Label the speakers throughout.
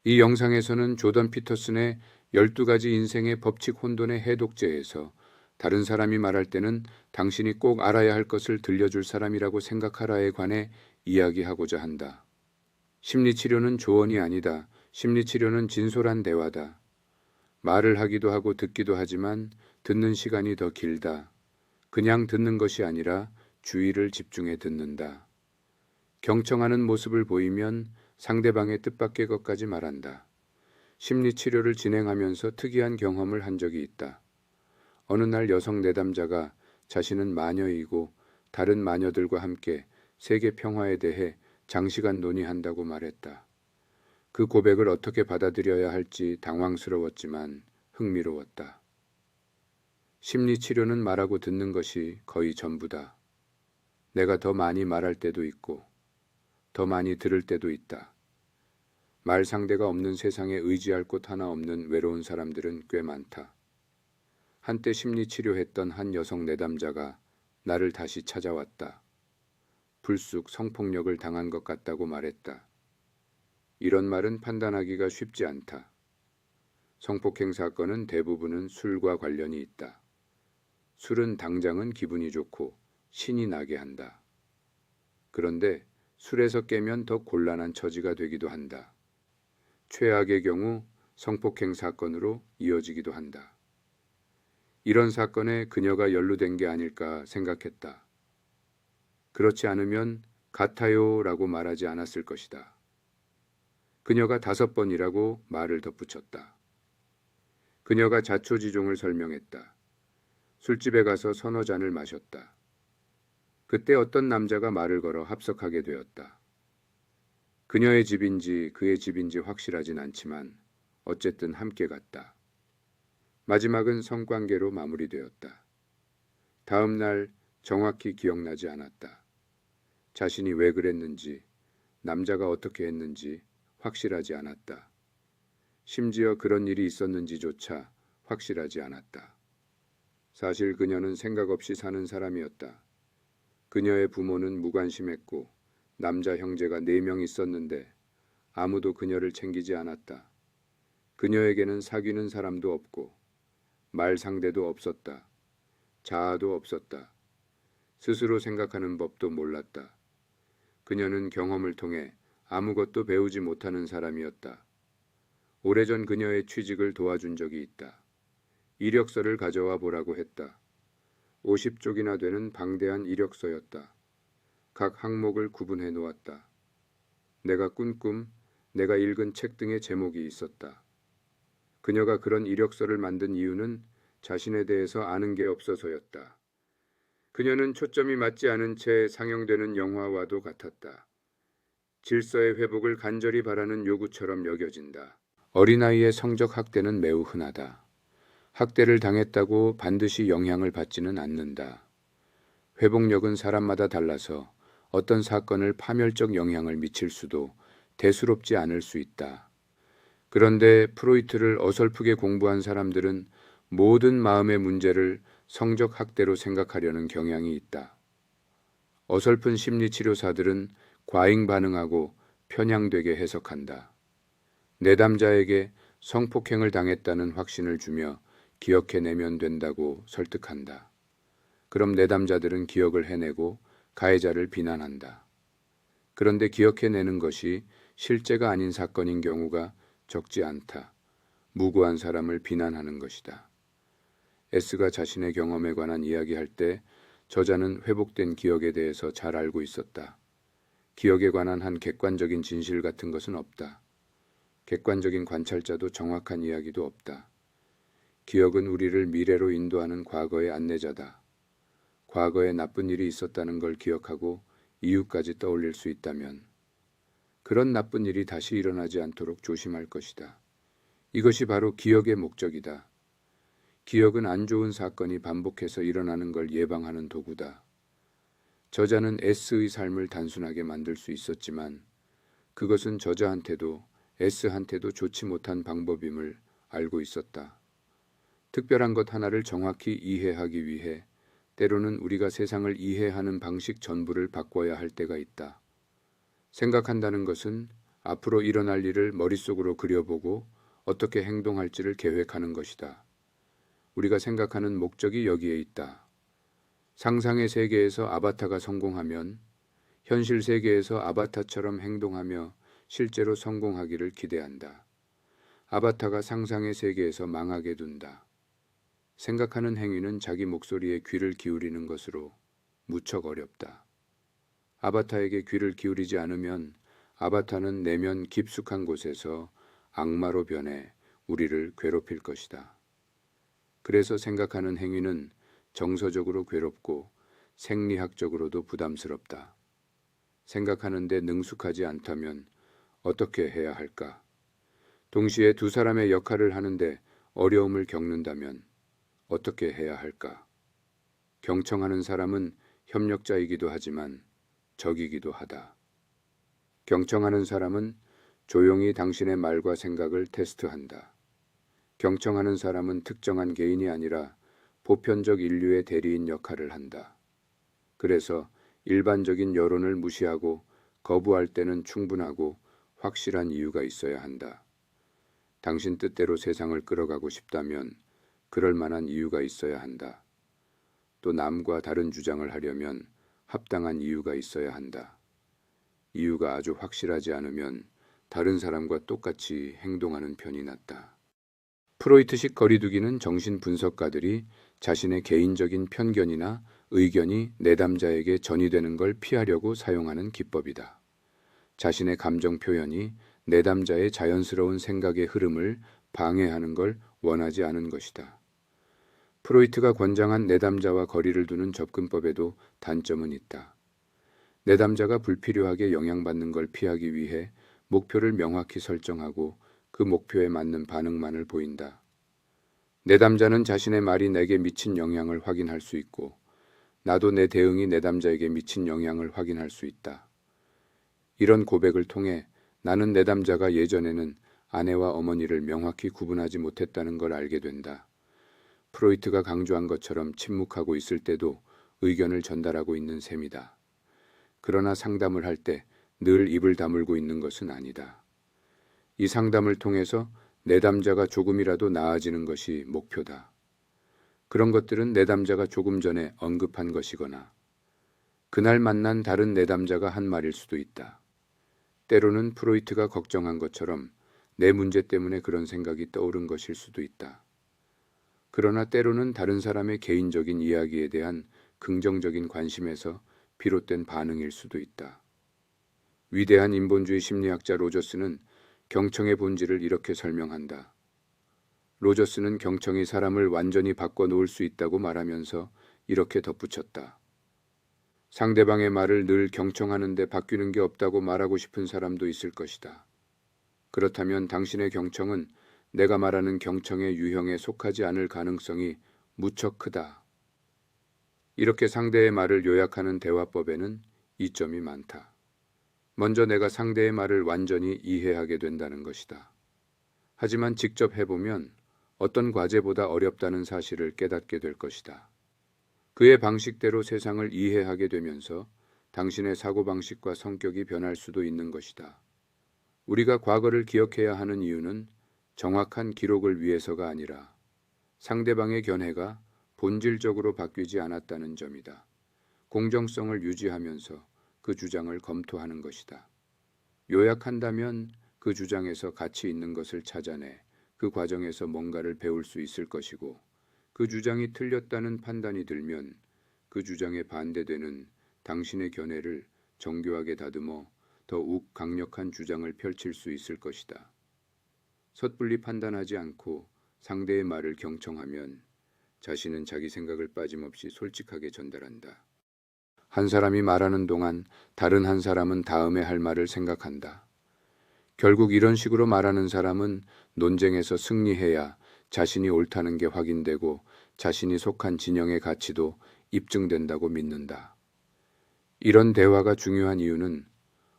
Speaker 1: 이 영상에서는 조던 피터슨의 12가지 인생의 법칙 혼돈의 해독제에서 다른 사람이 말할 때는 당신이 꼭 알아야 할 것을 들려줄 사람이라고 생각하라에 관해 이야기하고자 한다. 심리치료는 조언이 아니다. 심리치료는 진솔한 대화다. 말을 하기도 하고 듣기도 하지만 듣는 시간이 더 길다. 그냥 듣는 것이 아니라 주의를 집중해 듣는다. 경청하는 모습을 보이면 상대방의 뜻밖의 것까지 말한다. 심리치료를 진행하면서 특이한 경험을 한 적이 있다. 어느 날 여성 내담자가 자신은 마녀이고 다른 마녀들과 함께 세계 평화에 대해 장시간 논의한다고 말했다. 그 고백을 어떻게 받아들여야 할지 당황스러웠지만 흥미로웠다. 심리치료는 말하고 듣는 것이 거의 전부다. 내가 더 많이 말할 때도 있고 더 많이 들을 때도 있다. 말 상대가 없는 세상에 의지할 곳 하나 없는 외로운 사람들은 꽤 많다. 한때 심리치료했던 한 여성 내담자가 나를 다시 찾아왔다. 불쑥 성폭력을 당한 것 같다고 말했다. 이런 말은 판단하기가 쉽지 않다. 성폭행 사건은 대부분은 술과 관련이 있다. 술은 당장은 기분이 좋고 신이 나게 한다. 그런데 술에서 깨면 더 곤란한 처지가 되기도 한다. 최악의 경우 성폭행 사건으로 이어지기도 한다. 이런 사건에 그녀가 연루된 게 아닐까 생각했다. 그렇지 않으면 같아요라고 말하지 않았을 것이다. 그녀가 5번이라고 말을 덧붙였다. 그녀가 자초지종을 설명했다. 술집에 가서 서너 잔을 마셨다. 그때 어떤 남자가 말을 걸어 합석하게 되었다. 그녀의 집인지 그의 집인지 확실하진 않지만 어쨌든 함께 갔다. 마지막은 성관계로 마무리되었다. 다음 날 정확히 기억나지 않았다. 자신이 왜 그랬는지, 남자가 어떻게 했는지 확실하지 않았다. 심지어 그런 일이 있었는지조차 확실하지 않았다. 사실 그녀는 생각 없이 사는 사람이었다. 그녀의 부모는 무관심했고 남자 형제가 4명 있었는데 아무도 그녀를 챙기지 않았다. 그녀에게는 사귀는 사람도 없고 말 상대도 없었다. 자아도 없었다. 스스로 생각하는 법도 몰랐다. 그녀는 경험을 통해 아무것도 배우지 못하는 사람이었다. 오래전 그녀의 취직을 도와준 적이 있다. 이력서를 가져와 보라고 했다. 50쪽이나 되는 방대한 이력서였다. 각 항목을 구분해 놓았다. 내가 꾼 꿈, 내가 읽은 책 등의 제목이 있었다. 그녀가 그런 이력서를 만든 이유는 자신에 대해서 아는 게 없어서였다. 그녀는 초점이 맞지 않은 채 상영되는 영화와도 같았다. 질서의 회복을 간절히 바라는 요구처럼 여겨진다. 어린아이의 성적 학대는 매우 흔하다. 학대를 당했다고 반드시 영향을 받지는 않는다. 회복력은 사람마다 달라서 어떤 사건을 파멸적 영향을 미칠 수도 대수롭지 않을 수 있다. 그런데 프로이트를 어설프게 공부한 사람들은 모든 마음의 문제를 성적 학대로 생각하려는 경향이 있다. 어설픈 심리치료사들은 과잉 반응하고 편향되게 해석한다. 내담자에게 성폭행을 당했다는 확신을 주며 기억해내면 된다고 설득한다. 그럼 내담자들은 기억을 해내고 가해자를 비난한다. 그런데 기억해내는 것이 실제가 아닌 사건인 경우가 적지 않다. 무고한 사람을 비난하는 것이다. S가 자신의 경험에 관한 이야기할 때 저자는 회복된 기억에 대해서 잘 알고 있었다. 기억에 관한 한 객관적인 진실 같은 것은 없다. 객관적인 관찰자도 정확한 이야기도 없다. 기억은 우리를 미래로 인도하는 과거의 안내자다. 과거에 나쁜 일이 있었다는 걸 기억하고 이유까지 떠올릴 수 있다면 그런 나쁜 일이 다시 일어나지 않도록 조심할 것이다. 이것이 바로 기억의 목적이다. 기억은 안 좋은 사건이 반복해서 일어나는 걸 예방하는 도구다. 저자는 S의 삶을 단순하게 만들 수 있었지만 그것은 저자한테도 S한테도 좋지 못한 방법임을 알고 있었다. 특별한 것 하나를 정확히 이해하기 위해 때로는 우리가 세상을 이해하는 방식 전부를 바꿔야 할 때가 있다. 생각한다는 것은 앞으로 일어날 일을 머릿속으로 그려보고 어떻게 행동할지를 계획하는 것이다. 우리가 생각하는 목적이 여기에 있다. 상상의 세계에서 아바타가 성공하면 현실 세계에서 아바타처럼 행동하며 실제로 성공하기를 기대한다. 아바타가 상상의 세계에서 망하게 둔다. 생각하는 행위는 자기 목소리에 귀를 기울이는 것으로 무척 어렵다. 아바타에게 귀를 기울이지 않으면 아바타는 내면 깊숙한 곳에서 악마로 변해 우리를 괴롭힐 것이다. 그래서 생각하는 행위는 정서적으로 괴롭고 생리학적으로도 부담스럽다. 생각하는데 능숙하지 않다면 어떻게 해야 할까? 동시에 두 사람의 역할을 하는데 어려움을 겪는다면 어떻게 해야 할까? 경청하는 사람은 협력자이기도 하지만 적이기도 하다. 경청하는 사람은 조용히 당신의 말과 생각을 테스트한다. 경청하는 사람은 특정한 개인이 아니라 보편적 인류의 대리인 역할을 한다. 그래서 일반적인 여론을 무시하고 거부할 때는 충분하고 확실한 이유가 있어야 한다. 당신 뜻대로 세상을 끌어가고 싶다면 그럴 만한 이유가 있어야 한다. 또 남과 다른 주장을 하려면 합당한 이유가 있어야 한다. 이유가 아주 확실하지 않으면 다른 사람과 똑같이 행동하는 편이 낫다. 프로이트식 거리두기는 정신분석가들이 자신의 개인적인 편견이나 의견이 내담자에게 전이되는 걸 피하려고 사용하는 기법이다. 자신의 감정 표현이 내담자의 자연스러운 생각의 흐름을 방해하는 걸 원하지 않은 것이다. 프로이트가 권장한 내담자와 거리를 두는 접근법에도 단점은 있다. 내담자가 불필요하게 영향받는 걸 피하기 위해 목표를 명확히 설정하고 그 목표에 맞는 반응만을 보인다. 내담자는 자신의 말이 내게 미친 영향을 확인할 수 있고 나도 내 대응이 내담자에게 미친 영향을 확인할 수 있다. 이런 고백을 통해 나는 내담자가 예전에는 아내와 어머니를 명확히 구분하지 못했다는 걸 알게 된다. 프로이트가 강조한 것처럼 침묵하고 있을 때도 의견을 전달하고 있는 셈이다. 그러나 상담을 할 때 늘 입을 다물고 있는 것은 아니다. 이 상담을 통해서 내담자가 조금이라도 나아지는 것이 목표다. 그런 것들은 내담자가 조금 전에 언급한 것이거나 그날 만난 다른 내담자가 한 말일 수도 있다. 때로는 프로이트가 걱정한 것처럼 내 문제 때문에 그런 생각이 떠오른 것일 수도 있다. 그러나 때로는 다른 사람의 개인적인 이야기에 대한 긍정적인 관심에서 비롯된 반응일 수도 있다. 위대한 인본주의 심리학자 로저스는 경청의 본질을 이렇게 설명한다. 로저스는 경청이 사람을 완전히 바꿔놓을 수 있다고 말하면서 이렇게 덧붙였다. 상대방의 말을 늘 경청하는데 바뀌는 게 없다고 말하고 싶은 사람도 있을 것이다. 그렇다면 당신의 경청은 내가 말하는 경청의 유형에 속하지 않을 가능성이 무척 크다. 이렇게 상대의 말을 요약하는 대화법에는 이점이 많다. 먼저 내가 상대의 말을 완전히 이해하게 된다는 것이다. 하지만 직접 해보면 어떤 과제보다 어렵다는 사실을 깨닫게 될 것이다. 그의 방식대로 세상을 이해하게 되면서 당신의 사고방식과 성격이 변할 수도 있는 것이다. 우리가 과거를 기억해야 하는 이유는 정확한 기록을 위해서가 아니라 상대방의 견해가 본질적으로 바뀌지 않았다는 점이다. 공정성을 유지하면서 그 주장을 검토하는 것이다. 요약한다면 그 주장에서 가치 있는 것을 찾아내 그 과정에서 뭔가를 배울 수 있을 것이고 그 주장이 틀렸다는 판단이 들면 그 주장에 반대되는 당신의 견해를 정교하게 다듬어 더욱 강력한 주장을 펼칠 수 있을 것이다. 섣불리 판단하지 않고 상대의 말을 경청하면 자신은 자기 생각을 빠짐없이 솔직하게 전달한다. 한 사람이 말하는 동안 다른 한 사람은 다음에 할 말을 생각한다. 결국 이런 식으로 말하는 사람은 논쟁에서 승리해야 자신이 옳다는 게 확인되고 자신이 속한 진영의 가치도 입증된다고 믿는다. 이런 대화가 중요한 이유는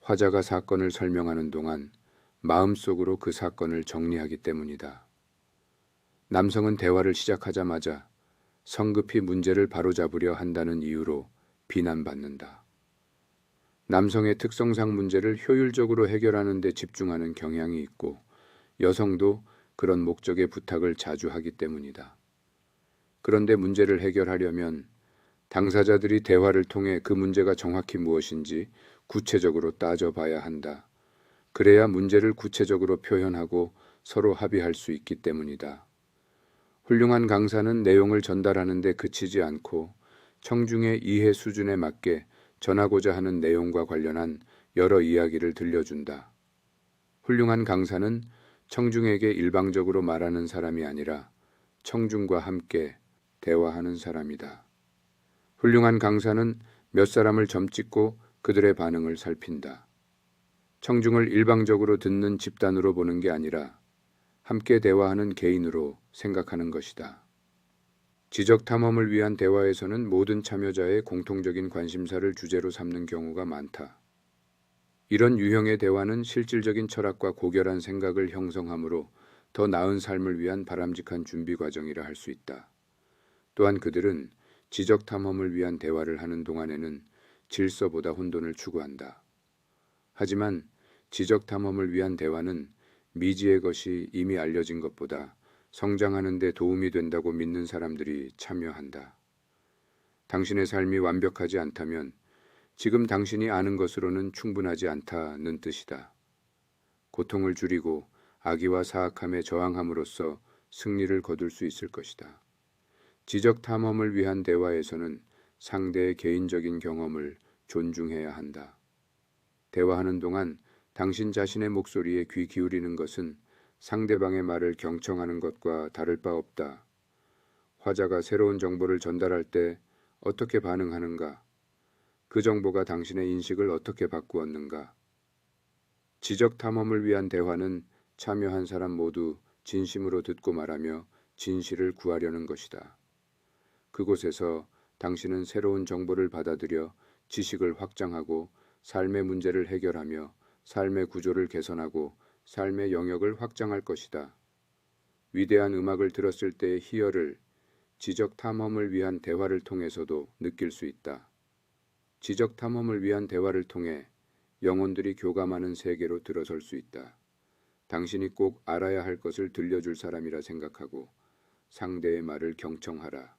Speaker 1: 화자가 사건을 설명하는 동안 마음속으로 그 사건을 정리하기 때문이다. 남성은 대화를 시작하자마자 성급히 문제를 바로잡으려 한다는 이유로 비난받는다. 남성의 특성상 문제를 효율적으로 해결하는 데 집중하는 경향이 있고 여성도 그런 목적의 부탁을 자주 하기 때문이다. 그런데 문제를 해결하려면 당사자들이 대화를 통해 그 문제가 정확히 무엇인지 구체적으로 따져봐야 한다. 그래야 문제를 구체적으로 표현하고 서로 합의할 수 있기 때문이다. 훌륭한 강사는 내용을 전달하는 데 그치지 않고 청중의 이해 수준에 맞게 전하고자 하는 내용과 관련한 여러 이야기를 들려준다. 훌륭한 강사는 청중에게 일방적으로 말하는 사람이 아니라 청중과 함께 대화하는 사람이다. 훌륭한 강사는 몇 사람을 점찍고 그들의 반응을 살핀다. 청중을 일방적으로 듣는 집단으로 보는 게 아니라 함께 대화하는 개인으로 생각하는 것이다. 지적 탐험을 위한 대화에서는 모든 참여자의 공통적인 관심사를 주제로 삼는 경우가 많다. 이런 유형의 대화는 실질적인 철학과 고결한 생각을 형성하므로 더 나은 삶을 위한 바람직한 준비 과정이라 할 수 있다. 또한 그들은 지적 탐험을 위한 대화를 하는 동안에는 질서보다 혼돈을 추구한다. 하지만 지적 탐험을 위한 대화는 미지의 것이 이미 알려진 것보다 성장하는 데 도움이 된다고 믿는 사람들이 참여한다. 당신의 삶이 완벽하지 않다면 지금 당신이 아는 것으로는 충분하지 않다는 뜻이다. 고통을 줄이고 악의와 사악함에 저항함으로써 승리를 거둘 수 있을 것이다. 지적 탐험을 위한 대화에서는 상대의 개인적인 경험을 존중해야 한다. 대화하는 동안 당신 자신의 목소리에 귀 기울이는 것은 상대방의 말을 경청하는 것과 다를 바 없다. 화자가 새로운 정보를 전달할 때 어떻게 반응하는가? 그 정보가 당신의 인식을 어떻게 바꾸었는가? 지적 탐험을 위한 대화는 참여한 사람 모두 진심으로 듣고 말하며 진실을 구하려는 것이다. 그곳에서 당신은 새로운 정보를 받아들여 지식을 확장하고 삶의 문제를 해결하며 삶의 구조를 개선하고 삶의 영역을 확장할 것이다. 위대한 음악을 들었을 때의 희열을 지적 탐험을 위한 대화를 통해서도 느낄 수 있다. 지적 탐험을 위한 대화를 통해 영혼들이 교감하는 세계로 들어설 수 있다. 당신이 꼭 알아야 할 것을 들려줄 사람이라 생각하고 상대의 말을 경청하라.